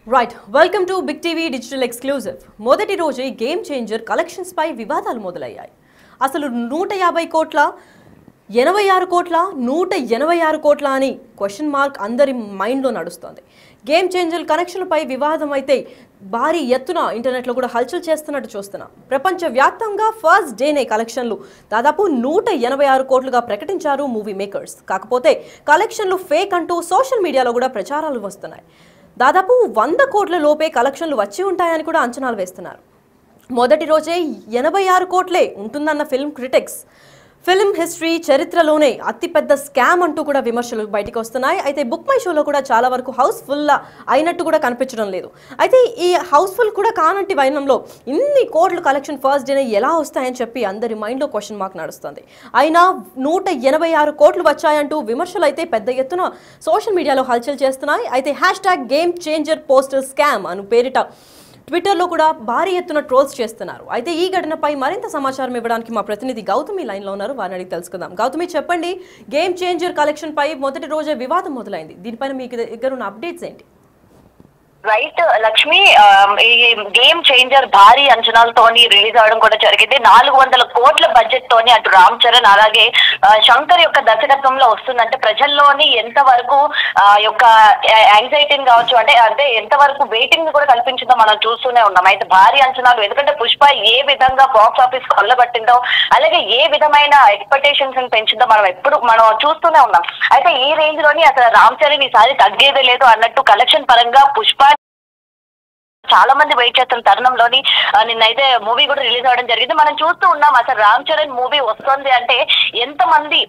Right welcome to big TV digital exclusive. మొదటి రోజే game changer collections పై వివాదాలు మొదలయ్యాయి. అసలు 150 కోట్ల 86 కోట్ల 186 కోట్ల అని క్వశ్చన్ మార్క్ అందరి మైండ్లో నడుస్తోంది. గేమ్ చేంజర్ కనెక్షన్లపై వివాదం అయితే భారీ ఎత్తున ఇంటర్నెట్లో కూడా హల్చల్ చేస్తున్నట్టు చూస్తున్నాం. ప్రపంచవ్యాప్తంగా ఫస్ట్ డేనే కలెక్షన్లు దాదాపు 186 కోట్లుగా ప్రకటించారు మూవీ మేకర్స్. కాకపోతే కలెక్షన్లు ఫేక్ అంటూ సోషల్ మీడియాలో కూడా ప్రచారాలు వస్తున్నాయి. దాదాపు 100 కోట్ల లోపే కలెక్షన్లు వచ్చి ఉంటాయని కూడా అంచనాలు వేస్తున్నారు. మొదటి రోజే 86 కోట్లే ఉంటుందన్న ఫిల్మ్ క్రిటిక్స్. ఫిల్మ్ హిస్టరీ చరిత్రలోనే అతిపెద్ద స్కామ్ అంటూ కూడా విమర్శలు బయటకు వస్తున్నాయి. అయితే బుక్ మై షోలో కూడా చాలా వరకు హౌస్ఫుల్ అయినట్టు కూడా కనిపించడం లేదు. అయితే ఈ హౌస్ఫుల్ కూడా కానంటి వైనంలో ఇన్ని కోట్లు కలెక్షన్ ఫస్ట్ డేనే ఎలా వస్తాయని చెప్పి అందరి మైండ్లో క్వశ్చన్ మార్క్ నడుస్తుంది. అయినా 186 కోట్లు వచ్చాయంటూ విమర్శలు అయితే పెద్ద ఎత్తున సోషల్ మీడియాలో హల్చల్ చేస్తున్నాయి. అయితే hashtag game changer poster scam అను పేరిట ట్విట్టర్లో కూడా భారీ ఎత్తున ట్రోల్స్ చేస్తున్నారు. అయితే ఈ ఘటనపై మరింత సమాచారం ఇవ్వడానికి మా ప్రతినిధి గౌతమి లైన్లో ఉన్నారు. వారిని అడిగి తెలుసుకుందాం. గౌతమి, చెప్పండి, గేమ్ చేంజర్ కలెక్షన్ పై మొదటి రోజే వివాదం మొదలైంది. దీనిపైన మీకు దగ్గర ఉన్న అప్డేట్స్ ఏంటి? రైట్ లక్ష్మి, ఈ గేమ్ చేంజర్ భారీ అంచనాలతో రిలీజ్ అవడం కూడా జరిగింది. 400 కోట్ల బడ్జెట్ తోని అటు రామ్ చరణ్ అలాగే శంకర్ యొక్క దర్శకత్వంలో వస్తుందంటే ప్రజల్లోని ఎంత వరకు యొక్క యాంగ్జైటీని కావచ్చు, అంటే ఎంత వరకు వెయిటింగ్ కూడా కల్పించిందో మనం చూస్తూనే ఉన్నాం. అయితే భారీ అంచనాలు, ఎందుకంటే పుష్ప ఏ విధంగా బాక్స్ ఆఫీస్ కొల్లగొట్టిందో అలాగే ఏ విధమైన ఎక్స్పెక్టేషన్స్ పెంచిందో మనం చూస్తూనే ఉన్నాం. అయితే ఈ రేంజ్ లోని అసలు రామ్ చరణ్ ఈసారి తగ్గేదే లేదు అన్నట్టు కలెక్షన్ పరంగా పుష్ప చాలా మంది వెయిట్ చేస్తున్న తరుణంలోని నిన్నైతే మూవీ కూడా రిలీజ్ అవ్వడం జరిగింది. మనం చూస్తూ ఉన్నాం అసలు రామ్ చరణ్ మూవీ వస్తుంది అంటే ఎంత మంది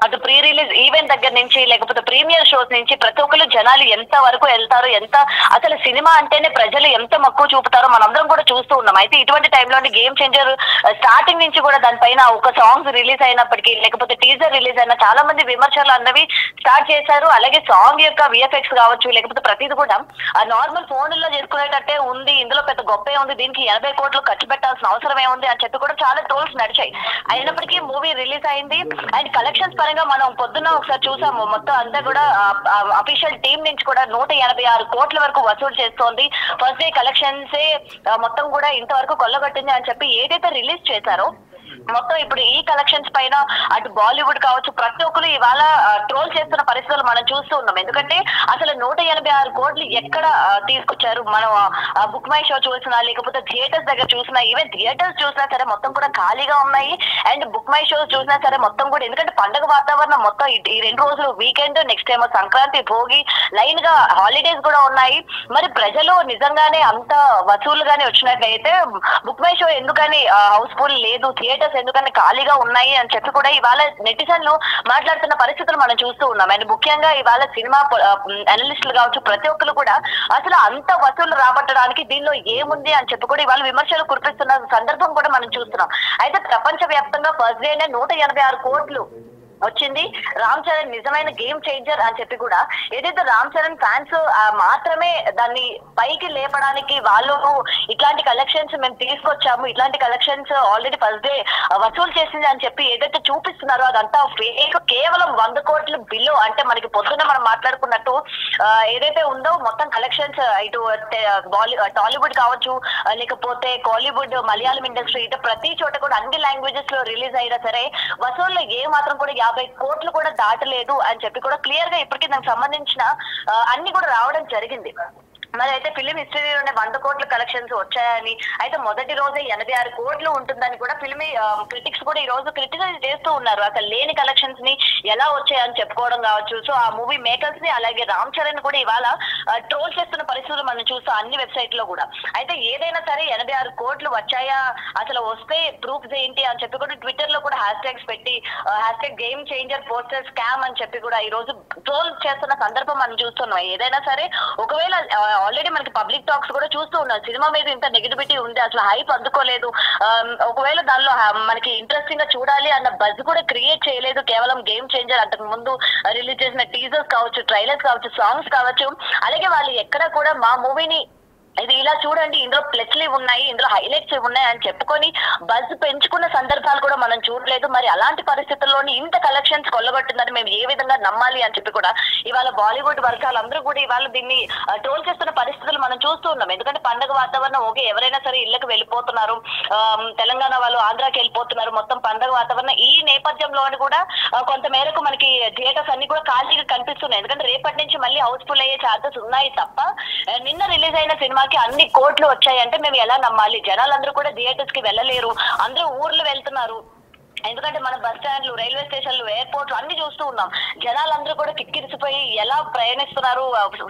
అటు ప్రీ రిలీజ్ ఈవెంట్ దగ్గర నుంచి లేకపోతే ప్రీమియర్ షోస్ నుంచి ప్రతి ఒక్కరు జనాలు ఎంత వరకు వెళ్తారు, ఎంత అసలు సినిమా అంటేనే ప్రజలు ఎంత మక్కువ చూపుతారో మనందరం కూడా చూస్తూ ఉన్నాం. అయితే ఇటువంటి టైంలోని గేమ్ చేంజర్ స్టార్టింగ్ నుంచి కూడా దానిపైన ఒక సాంగ్స్ రిలీజ్ అయినప్పటికీ లేకపోతే టీజర్ రిలీజ్ అయినా చాలా మంది విమర్శలు అన్నవి స్టార్ట్ చేశారు. అలాగే సాంగ్ యొక్క విఎఫ్ఎక్స్ కావచ్చు లేకపోతే ప్రతిది కూడా నార్మల్ ఫోన్లో చేసుకునేటట్టే ఉంది, ఇందులో పెద్ద గొప్పే ఉంది, దీనికి 80 కోట్లు ఖర్చు పెట్టాల్సిన అవసరం ఏముంది అని చెప్పి కూడా చాలా ట్రోల్స్ నడిచాయి. అయినప్పటికీ మూవీ రిలీజ్ అయింది అండ్ కలెక్షన్స్ పరంగా మనం పొద్దున్న ఒకసారి చూసాము. మొత్తం అంతా కూడా అఫీషియల్ టీం నుంచి కూడా 186 కోట్ల వరకు వసూలు చేస్తోంది. ఫస్ట్ డే కలెక్షన్స్ మొత్తం కూడా ఇంతవరకు కొల్లగొట్టింది అని చెప్పి ఏదైతే రిలీజ్ చేశారో మొత్తం ఇప్పుడు ఈ కలెక్షన్స్ పైన అటు బాలీవుడ్ కావచ్చు ప్రతి ఒక్కరు ఇవాళ ట్రోల్ చేస్తున్న పరిస్థితులు మనం చూస్తూ ఉన్నాం. ఎందుకంటే అసలు 186 కోట్లు ఎక్కడ తీసుకొచ్చారు? మనం బుక్ మై షో చూసినా లేకపోతే థియేటర్స్ దగ్గర చూసినా, ఈవెన్ థియేటర్స్ చూసినా సరే మొత్తం కూడా ఖాళీగా ఉన్నాయి. అండ్ బుక్ మై షోస్ చూసినా సరే మొత్తం కూడా, ఎందుకంటే పండుగ వాతావరణం మొత్తం ఈ 2 రోజులు వీకెండ్, నెక్స్ట్ ఏమో సంక్రాంతి, భోగి, లైన్ గా హాలిడేస్ కూడా ఉన్నాయి. మరి ప్రజలు నిజంగానే అంత వసూలుగానే వచ్చినట్లయితే బుక్ మై షో ఎందుకని హౌస్ఫుల్ లేదు, థియేటర్స్ ఎందుకని ఖాళీగా ఉన్నాయి అని చెప్పి కూడా ఇవాళ నెటిజన్లు మాట్లాడుతున్న పరిస్థితులు మనం చూస్తూ ఉన్నాం. అండ్ ముఖ్యంగా ఇవాళ సినిమా అనలిస్టులు కావచ్చు ప్రతి ఒక్కరు కూడా అసలు అంత వసూలు రాబట్టడానికి దీనిలో ఏముంది అని చెప్పి కూడా ఇవాళ విమర్శలు కురిపిస్తున్న సందర్భం కూడా మనం చూస్తున్నాం. అయితే ప్రపంచ వ్యాప్తంగా ఫస్ట్ డేనే 186 కోట్లు వచ్చింది. రామ్ చరణ్ నిజమైన గేమ్ చేంజర్ అని చెప్పి కూడా ఏదైతే రామ్ చరణ్ ఫ్యాన్స్ మాత్రమే దాన్ని పైకి లేపడానికి వాళ్ళు ఇట్లాంటి కలెక్షన్స్ మేము తీసుకొచ్చాము, ఇట్లాంటి కలెక్షన్స్ ఆల్రెడీ ఫస్ట్ డే వసూలు చేసింది అని చెప్పి ఏదైతే చూపిస్తున్నారో అదంతా ఫేక్. కేవలం 100 కోట్ల బిల్లు, అంటే మనకి పొద్దున్న మనం మాట్లాడుకున్నట్టు ఏదైతే ఉందో మొత్తం కలెక్షన్స్ ఇటు టాలీవుడ్ కావచ్చు లేకపోతే కాలీవుడ్, మలయాళం ఇండస్ట్రీ, ఇటు ప్రతి చోట కూడా అన్ని లాంగ్వేజెస్ లో రిలీజ్ అయినా సరే వసూళ్ళు ఏ మాత్రం కూడా 50 కోట్లు కూడా దాటలేదు అని చెప్పి కూడా క్లియర్ గా ఇప్పటికీ దానికి సంబంధించిన అన్ని కూడా రావడం జరిగింది. మరి అయితే ఫిలిం హిస్టరీలోనే 100 కోట్ల కలెక్షన్స్ వచ్చాయని, అయితే మొదటి రోజే 86 కోట్లు ఉంటుందని కూడా ఫిల్మ్ క్రిటిక్స్ కూడా ఈ రోజు క్రిటిసైజ్ చేస్తూ ఉన్నారు. అసలు లేని కలెక్షన్స్ ని ఎలా వచ్చాయని చెప్పుకోవడం కావచ్చు. సో ఆ మూవీ మేకర్స్ ని అలాగే రామ్ చరణ్ కూడా ఇవాళ ట్రోల్ చేస్తున్న పరిస్థితులు మనం చూస్తాం అన్ని వెబ్సైట్ లో కూడా. అయితే ఏదైనా సరే 86 కోట్లు వచ్చాయా, అసలు వస్తే ప్రూఫ్స్ ఏంటి అని చెప్పి కూడా ట్విట్టర్ లో కూడా హ్యాష్ ట్యాగ్స్ పెట్టి hash game changer poster scam అని చెప్పి కూడా ఈ రోజు ట్రోల్ చేస్తున్న సందర్భం మనం చూస్తున్నాం. ఏదైనా సరే ఒకవేళ ఆల్రెడీ మనకి పబ్లిక్ టాక్స్ కూడా చూస్తూ ఉన్నాం, సినిమా మీద ఇంత నెగిటివిటీ ఉంది, అసలు హైప్ అందుకోలేదు, ఒకవేళ దానిలో మనకి ఇంట్రెస్టింగ్ గా చూడాలి అన్న బజ్ కూడా క్రియేట్ చేయలేదు కేవలం గేమ్ చేంజర్. అంతకు ముందు రిలీజ్ చేసిన టీజర్స్ కావచ్చు, ట్రైలర్స్ కావచ్చు, సాంగ్స్ కావచ్చు, అలాగే వాళ్ళు ఎక్కడ కూడా మా మూవీని ఇది ఇలా చూడండి, ఇందులో ప్లస్లు ఉన్నాయి, ఇందులో హైలైట్స్ ఉన్నాయి అని చెప్పుకొని బజ్ పెంచుకున్న సందర్భాలు కూడా మనం చూడలేదు. మరి అలాంటి పరిస్థితుల్లోని ఇంత కలెక్షన్స్ కొల్లగొట్టిందని మేము ఏ విధంగా నమ్మాలి అని చెప్పి కూడా ఇవాళ బాలీవుడ్ వర్గాలందరూ కూడా ఇవాళ దీన్ని ట్రోల్ చేస్తున్న పరిస్థితులు మనం చూస్తూ ఉన్నాం. ఎందుకంటే పండగ వాతావరణం ఓకే, ఎవరైనా సరే ఇళ్ళకి వెళ్ళిపోతున్నారు, తెలంగాణ వాళ్ళు ఆంధ్రాకి వెళ్ళిపోతున్నారు, మొత్తం పండగ వాతావరణం. ఈ నేపథ్యంలోని కూడా కొంత మేరకు మనకి థియేటర్స్ అన్ని కూడా ఖాళీగా కనిపిస్తున్నాయి. ఎందుకంటే రేపటి నుంచి మళ్ళీ హౌస్ఫుల్ అయ్యే ఛాన్సెస్ ఉన్నాయి తప్ప నిన్న రిలీజ్ అయిన సినిమాకి అన్ని కోట్లు వచ్చాయంటే మేము ఎలా నమ్మాలి? జనాలందరూ కూడా థియేటర్స్ కి వెళ్ళలేరు, అందరూ ఊర్లు వెళ్తున్నారు. ఎందుకంటే మన బస్ స్టాండ్లు, రైల్వే స్టేషన్లు, ఎయిర్పోర్ట్లు అన్ని చూస్తూ ఉన్నాం. జనాలందరూ కూడా కిక్కిరిసిపోయి ఎలా ప్రయాణిస్తున్నారు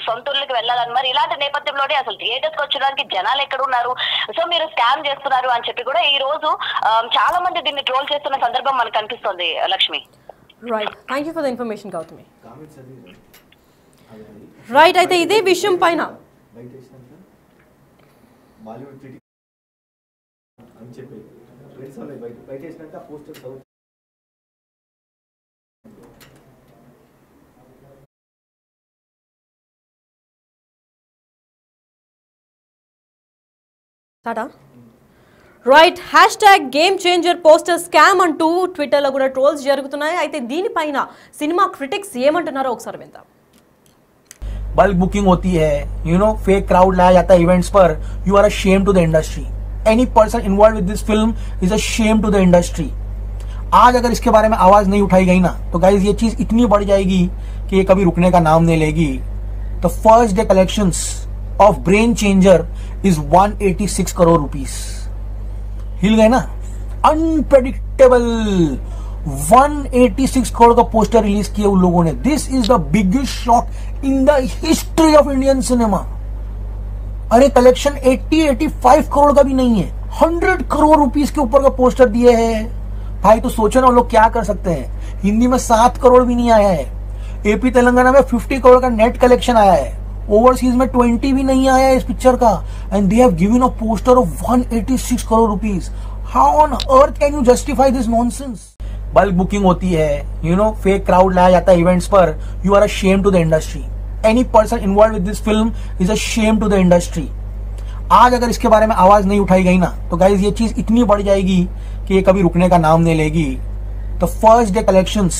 సొంత ఊర్లకి వెళ్ళాలని. మరి ఇలాంటి నేపథ్యంలోనే అసలు థియేటర్స్ కి వచ్చడానికి జనాలు ఎక్కడ ఉన్నారు? సో మీరు స్కామ్ చేస్తున్నారు అని చెప్పి కూడా ఈ రోజు చాలా మంది దీన్ని ట్రోల్ చేస్తున్న సందర్భం మనకు కనిపిస్తుంది. Lakshmi, right, thank you for the information Gautami. Right, అయితే ఇదే విషయం పైన right, hash tag game changer poster scam అంటూ ట్విట్టర్లో కూడా ట్రోల్స్ జరుగుతున్నాయి. అయితే దీనిపైన సినిమా క్రిటిక్స్ ఏమంటున్నారో ఒకసారి విందాం. बल्क बुकिंग होती है, फेक क्राउड लाया जाता है इवेंट्स पर. You are a shame to the industry. Any person involve with this film is a shame to the industry. आज अगर इसके बारे में आवाज नहीं उठाई गई ना तो गाइज ये चीज इतनी बढ़ जाएगी कि ये कभी रुकने का नाम नहीं लेगी. The first day collections of brain changer is 186 crore rupees. हिल गए ना, अनप्रेडिक्टेबल. 186 करोड़ का पोस्टर रिलीज किया उन लोगों ने. This is the biggest shock in the history of Indian cinema. अरे कलेक्शन 80-85 करोड़ का भी नहीं है, 100 करोड़ रुपीस के ऊपर का पोस्टर दिए हैं भाई. तो सोचो ना लोग क्या कर सकते हैं. हिंदी में 7 करोड़ भी नहीं आया है. एपी तेलंगाना में 50 करोड़ का नेट कलेक्शन आया है. ओवरसीज में 20 भी नहीं आया है इस पिक्चर का. And they have given a poster of 186 crore rupees. How on earth can you justify this nonsense? Bulk booking होती है, फेक क्राउड लाया जाता है इवेंट्स पर. You are a shame to the industry. Any person involve with this film is a shame to the industry. आज अगर इसके बारे में आवाज नहीं उठाई गई ना तो गाइज ये चीज इतनी बढ़ जाएगी कि ये कभी रुकने का नाम नहीं लेगी. The first day collections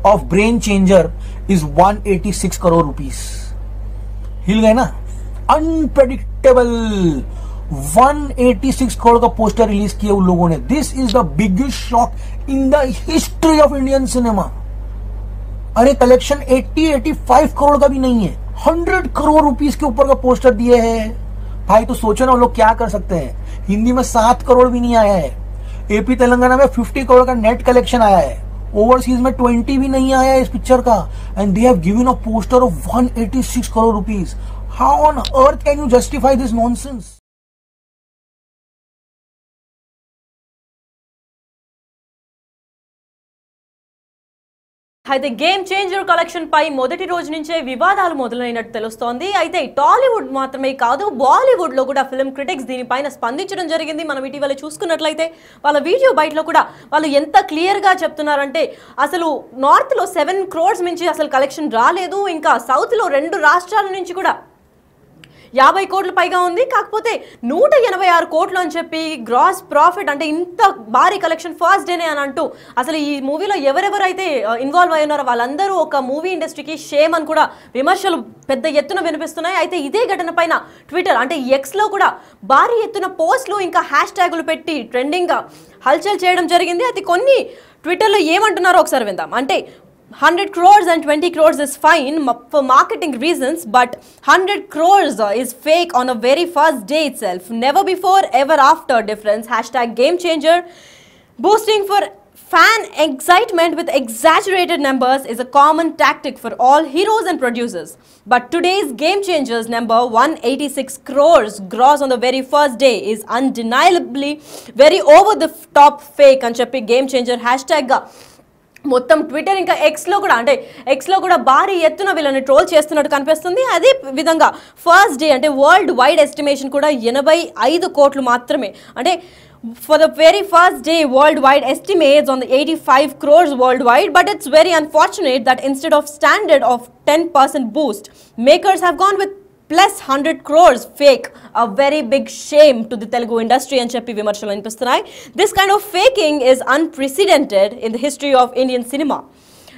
of brain changer is 186 crore rupees. हिल गए ना, अनप्रेडिक्टेबल. 186 करोड़ का पोस्टर रिलीज किया उन लोगों ने. This is the biggest shock in the history of Indian cinema. अरे कलेक्शन 80-85 करोड़ का भी नहीं है, 100 करोड़ रुपीस के ऊपर का पोस्टर दिए हैं भाई. तो सोचो ना लोग क्या कर सकते हैं. हिंदी में 7 करोड़ भी नहीं आया है. एपी तेलंगाना में 50 करोड़ का नेट कलेक्शन आया है. ओवरसीज में 20 भी नहीं आया है इस पिक्चर का. And they have given a poster of 186 crore rupees. How on earth can you justify this nonsense? అయితే గేమ్ చేంజర్ కలెక్షన్ పై మొదటి రోజు నుంచే వివాదాలు మొదలైనట్టు తెలుస్తోంది. అయితే టాలీవుడ్ మాత్రమే కాదు, బాలీవుడ్ లో కూడా ఫిల్మ్ క్రిటిక్స్ దీనిపైన స్పందించడం జరిగింది. మనం ఇటీవల చూసుకున్నట్లయితే వాళ్ళ వీడియో బయటలో కూడా వాళ్ళు ఎంత క్లియర్ గా చెప్తున్నారంటే అసలు నార్త్ లో 7 crores నుంచి అసలు కలెక్షన్ రాలేదు. ఇంకా సౌత్ లో 2 రాష్ట్రాల నుంచి కూడా 50 కోట్ల పైగా ఉంది. కాకపోతే 186 కోట్లు అని చెప్పి గ్రాస్ ప్రాఫిట్, అంటే ఇంత భారీ కలెక్షన్ ఫస్ట్ డేనే అని అంటూ అసలు ఈ మూవీలో ఎవరెవరైతే ఇన్వాల్వ్ అయి ఉన్నారో వాళ్ళందరూ ఒక మూవీ ఇండస్ట్రీకి షేమ్ అని కూడా విమర్శలు పెద్ద ఎత్తున వినిపిస్తున్నాయి. అయితే ఇదే ఘటన పైన ట్విట్టర్ అంటే ఎక్స్లో కూడా భారీ ఎత్తున పోస్టులు ఇంకా హ్యాష్ ట్యాగులు పెట్టి ట్రెండింగ్గా హల్చల్ చేయడం జరిగింది. అయితే కొన్ని ట్విట్టర్లో ఏమంటున్నారో ఒకసారి విందాం. అంటే 100 crores and 20 crores is fine for marketing reasons, but 100 crores is fake on a very first day itself. Never before, ever after difference. Hashtag game changer. Boosting for fan excitement with exaggerated numbers is a common tactic for all heroes and producers. But today's game changers number 186 crores gross on the very first day is undeniably very over the top fake అని చెప్పి game changer hashtag గా మొత్తం Twitter ఇంకా ఎక్స్లో కూడా అంటే ఎక్స్లో కూడా భారీ ఎత్తున వీళ్ళని ట్రోల్ చేస్తున్నట్టు కనిపిస్తుంది. అదే విధంగా ఫస్ట్ డే అంటే వరల్డ్ వైడ్ ఎస్టిమేషన్ కూడా 85 కోట్లు మాత్రమే. అంటే for the very first day worldwide estimates on the 85 crores worldwide, but it's very unfortunate that instead of standard of 10% boost, makers have gone with plus 100 crores fake, a very big shame to the Telugu industry అని చెప్పి విమర్శలు వినిపిస్తున్నాయి. This kind of faking is unprecedented in the history of Indian cinema.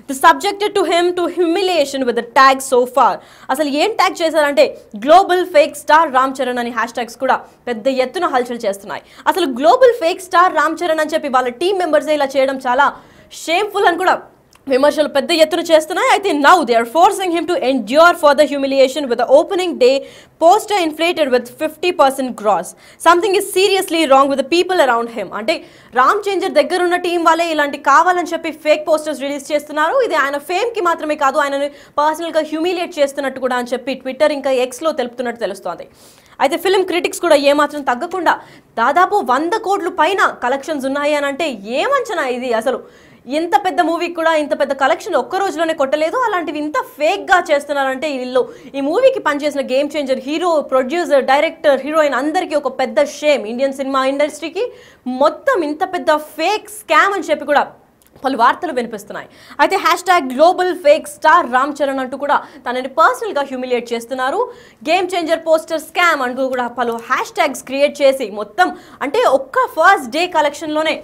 They subjected to him to humiliation with the tag so far. అసలు ఏం tag చేశారంటే global fake star Ram Charan అని hash tags కూడా పెద్ద ఎత్తున హల్చల్ చేస్తున్నాయి. అసలు global fake star Ram Charan అని చెప్పి వాళ్ళ టీం మెంబర్స్ ఇలా చేయడం చాలా షేమ్ఫుల్ అని కూడా విమర్శలు పెద్ద ఎత్తున చేస్తున్నాయి. అయితే now they are forcing him to endure for the humiliation with the opening day poster inflated with 50% gross. Something is seriously wrong with the people around him. అంటే రామ్ చేంజర్ దగ్గర ఉన్న టీం వాళ్ళే ఇలాంటి కావాలని చెప్పి ఫేక్ పోస్టర్స్ రిలీజ్ చేస్తున్నారు. ఇది ఆయన ఫేమ్ కి మాత్రమే కాదు, ఆయనని పర్సనల్ గా హ్యూమిలియేట్ చేస్తున్నట్టు కూడా అని చెప్పి ట్విట్టర్ ఇంకా ఎక్స్ లో తెలుపుతున్నట్టు తెలుస్తోంది. అయితే ఫిల్మ్ క్రిటిక్స్ కూడా ఏమాత్రం తగ్గకుండా దాదాపు 100 కోట్ల పైన కలెక్షన్స్ ఉన్నాయి అని అంటే ఏమంచనా ఇది? అసలు ఇంత పెద్ద మూవీకి కూడా ఇంత పెద్ద కలెక్షన్ ఒక్క రోజులోనే కొట్టలేదు. అలాంటివి ఇంత ఫేక్గా చేస్తున్నారంటే వీళ్ళు ఈ మూవీకి పనిచేసిన game changer hero, producer, director, heroine అందరికీ ఒక పెద్ద షేమ్. ఇండియన్ సినిమా ఇండస్ట్రీకి మొత్తం ఇంత పెద్ద ఫేక్ స్కామ్ అని చెప్పి కూడా పలు వార్తలు వినిపిస్తున్నాయి. అయితే hash tag global fake star Ram Charan అంటూ కూడా తనని పర్సనల్గా హ్యూమిలియేట్ చేస్తున్నారు. గేమ్ చేంజర్ పోస్టర్ స్కామ్ అంటూ కూడా పలు హ్యాష్ ట్యాగ్స్ క్రియేట్ చేసి మొత్తం అంటే ఒక్క ఫస్ట్ డే కలెక్షన్లోనే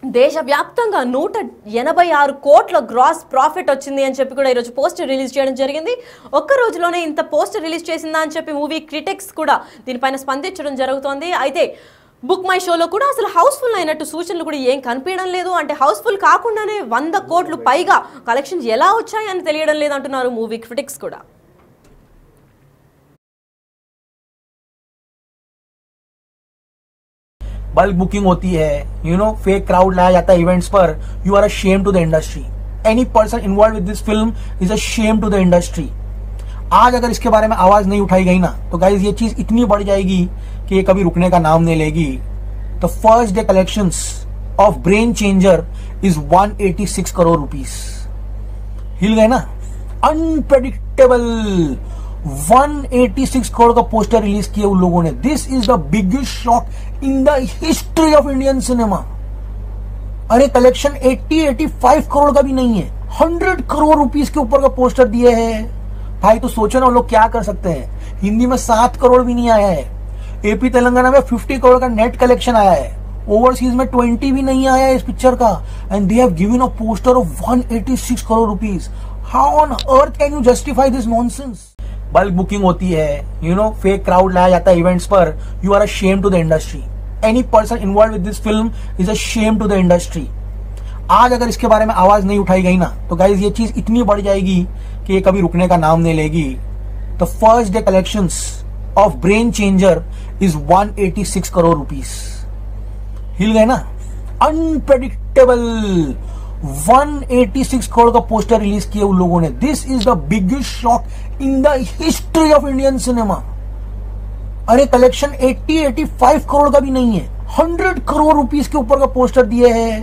దేశవ్యాప్తంగా 186 కోట్ల గ్రాస్ ప్రాఫిట్ వచ్చింది అని చెప్పి కూడా ఈరోజు పోస్టర్ రిలీజ్ చేయడం జరిగింది. ఒక్క రోజులోనే ఇంత పోస్టర్ రిలీజ్ చేసిందా అని చెప్పి మూవీ క్రిటిక్స్ కూడా దీనిపైన స్పందించడం జరుగుతోంది. అయితే బుక్ మై షోలో కూడా అసలు హౌస్ఫుల్ అయినట్టు సూచనలు కూడా ఏం కనిపించడం లేదు. అంటే హౌస్ఫుల్ కాకుండానే 100 కోట్లు పైగా కలెక్షన్స్ ఎలా వచ్చాయి అని తెలియడం లేదంటున్నారు మూవీ క్రిటిక్స్ కూడా. बल्क बुकिंग होती है, फेक क्राउड लाया जाता है इवेंट्स पर. You are a shame to the industry. Any person involve with this film is a shame to the industry. आज अगर इसके बारे में आवाज नहीं उठाई गई ना तो गाइज ये चीज इतनी बढ़ जाएगी कि ये कभी रुकने का नाम नहीं लेगी. The first day collections of brain changer is 186 crore rupees. हिल गए ना? अनप्रेडिक्टेबल 186 करोड़ का पोस्टर रिलीज किया उन लोगों ने. This is the biggest shock in the history of Indian cinema. अरे कलेक्शन 80-85 करोड़ का भी नहीं है, 100 करोड़ रुपीस के ऊपर का पोस्टर दिए हैं भाई. तो सोचो ना वो लोग क्या कर सकते हैं. हिंदी में 7 करोड़ भी नहीं आया है. एपी तेलंगाना में 50 करोड़ का नेट कलेक्शन आया है. ओवरसीज में 20 भी नहीं आया है इस पिक्चर का. And they have given a poster of 186 crore rupees. How on earth can you justify this nonsense? Bulk booking होती है, फेक क्राउड लाया जाता है इवेंट्स पर. You are a shame to the industry. Any person involve with this film is a shame to the industry. आज अगर इसके बारे में आवाज नहीं उठाई गई ना तो गाइज ये चीज इतनी बढ़ जाएगी कि ये कभी रुकने का नाम नहीं लेगी. The first day collections of brain changer is 186 crore rupees. हिल गए ना? अनप्रेडिक्टेबल 186 करोड़ का पोस्टर रिलीज किया उन लोगों ने. This is the biggest shock in the history of Indian cinema. अरे कलेक्शन 80-85 करोड़ का भी नहीं है, 100 करोड़ रुपीस के ऊपर का पोस्टर दिए हैं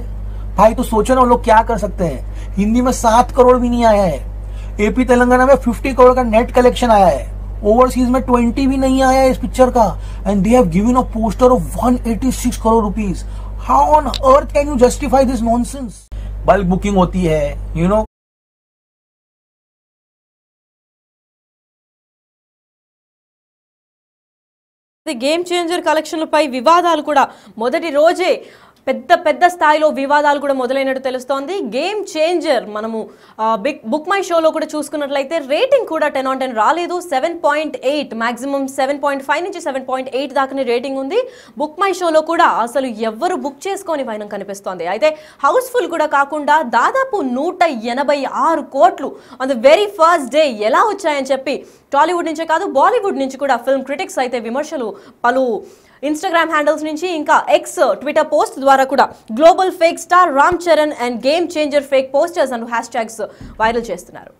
भाई. तो सोचो ना वो लोग क्या कर सकते हैं. हिंदी में 7 करोड़ भी नहीं आया है. एपी तेलंगाना में 50 करोड़ का नेट कलेक्शन आया है. ओवरसीज में 20 भी नहीं आया है इस पिक्चर का. And they have given a poster of 186 crore rupees. How on earth can you justify this nonsense? Bulk booking होती है, గేమ్ చేంజర్ కలెక్షన్లపై వివాదాలు కూడా మొదటి రోజే పెద్ద స్థాయిలో వివాదాలు కూడా మొదలైనట్టు తెలుస్తోంది. గేమ్ చేంజర్ మనము బుక్ మై షోలో కూడా చూసుకున్నట్లయితే రేటింగ్ కూడా 10 on 10 రాలేదు. 7.8 మాక్సిమం 7.5 నుంచి 7.8 దాకానే రేటింగ్ ఉంది. బుక్ మై షోలో కూడా అసలు ఎవ్వరు బుక్ చేసుకొని వైనం కనిపిస్తోంది. అయితే హౌస్ఫుల్ కూడా కాకుండా దాదాపు 186 కోట్లు on the very first day ఎలా వచ్చాయని చెప్పి టాలీవుడ్ నుంచే కాదు బాలీవుడ్ నుంచి కూడా ఫిల్మ్ క్రిటిక్స్ అయితే విమర్శలు పలు ఇన్స్టాగ్రామ్ హ్యాండిల్స్ నుంచి ఇంకా ఎక్స్ ట్విట్టర్ పోస్ట్ ద్వారా కూడా global fake star Ram Charan and game changer fake posters and hash tags viral చేస్తున్నారు.